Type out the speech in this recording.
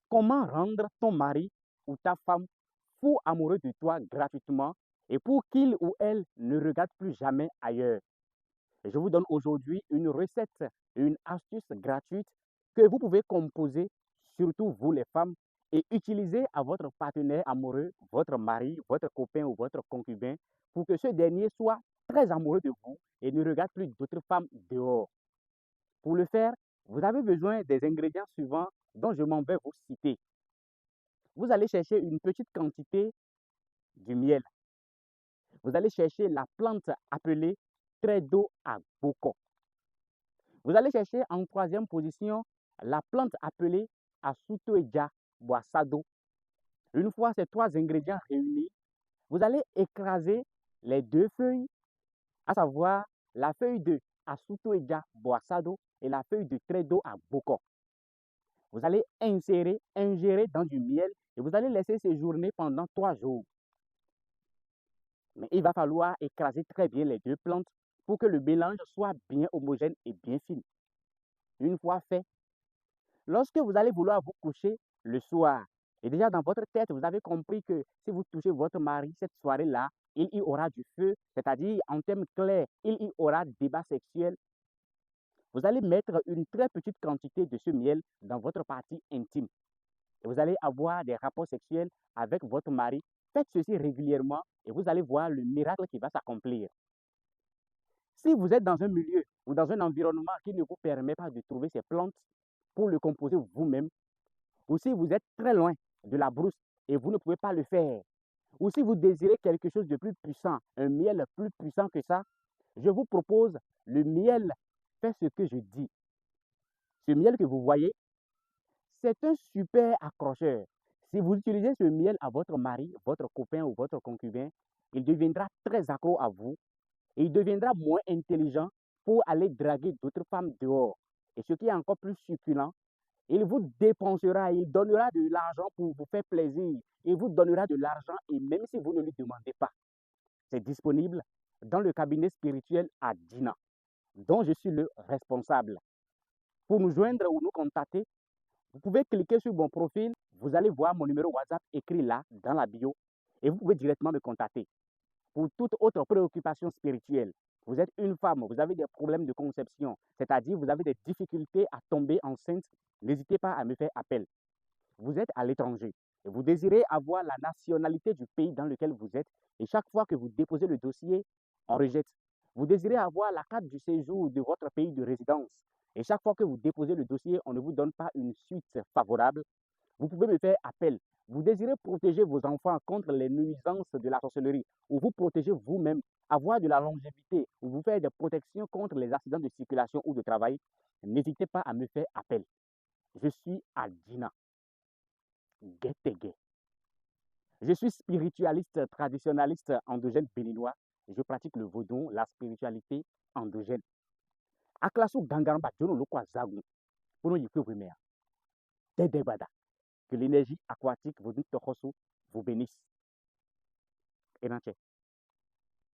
Comment rendre ton mari ou ta femme fou amoureux de toi gratuitement et pour qu'il ou elle ne regarde plus jamais ailleurs? Je vous donne aujourd'hui une recette, une astuce gratuite que vous pouvez composer, surtout vous les femmes, et utiliser à votre partenaire amoureux, votre mari, votre copain ou votre concubin, pour que ce dernier soit très amoureux de vous et ne regarde plus d'autres femmes dehors. Pour le faire, vous avez besoin des ingrédients suivants dont je m'en vais vous citer. Vous allez chercher une petite quantité du miel. Vous allez chercher la plante appelée Tredo Agboko. Vous allez chercher en troisième position la plante appelée Asutoeja Boisado. Une fois ces trois ingrédients réunis, vous allez écraser les deux feuilles, à savoir la feuille de Asutoeja Boisado et la feuille de Tredo Agboko. Vous allez ingérer dans du miel et vous allez laisser séjourner pendant 3 jours. Mais il va falloir écraser très bien les deux plantes pour que le mélange soit bien homogène et bien fin. Une fois fait, lorsque vous allez vouloir vous coucher le soir, et déjà dans votre tête, vous avez compris que si vous touchez votre mari cette soirée-là, il y aura du feu, c'est-à-dire en termes clairs, il y aura débat sexuel. Vous allez mettre une très petite quantité de ce miel dans votre partie intime. Et vous allez avoir des rapports sexuels avec votre mari. Faites ceci régulièrement et vous allez voir le miracle qui va s'accomplir. Si vous êtes dans un milieu ou dans un environnement qui ne vous permet pas de trouver ces plantes pour le composer vous-même, ou si vous êtes très loin de la brousse et vous ne pouvez pas le faire, ou si vous désirez quelque chose de plus puissant, un miel plus puissant que ça, je vous propose le miel fait ce que je dis. Ce miel que vous voyez, c'est un super accrocheur. Si vous utilisez ce miel à votre mari, votre copain ou votre concubin, il deviendra très accro à vous et il deviendra moins intelligent pour aller draguer d'autres femmes dehors. Et ce qui est encore plus succulent, il vous dépensera, il donnera de l'argent pour vous faire plaisir. Il vous donnera de l'argent et même si vous ne lui demandez pas, c'est disponible dans le cabinet spirituel à Dina, dont je suis le responsable. Pour nous joindre ou nous contacter, vous pouvez cliquer sur mon profil, vous allez voir mon numéro WhatsApp écrit là, dans la bio, et vous pouvez directement me contacter. Pour toute autre préoccupation spirituelle, vous êtes une femme, vous avez des problèmes de conception, c'est-à-dire vous avez des difficultés à tomber enceinte, n'hésitez pas à me faire appel. Vous êtes à l'étranger et vous désirez avoir la nationalité du pays dans lequel vous êtes et chaque fois que vous déposez le dossier, on rejette. Vous désirez avoir la carte du séjour de votre pays de résidence et chaque fois que vous déposez le dossier, on ne vous donne pas une suite favorable. Vous pouvez me faire appel. Vous désirez protéger vos enfants contre les nuisances de la sorcellerie ou vous protéger vous-même, avoir de la longévité ou vous faire des protections contre les accidents de circulation ou de travail, n'hésitez pas à me faire appel. Je suis Aldina Guétégué. Je suis spiritualiste traditionnaliste endogène béninois. Je pratique le vaudou, la spiritualité endogène. Aklasu gangaramba jono lokwa zagu. Pour nous y Dédébada. Que l'énergie aquatique vous bénisse. Et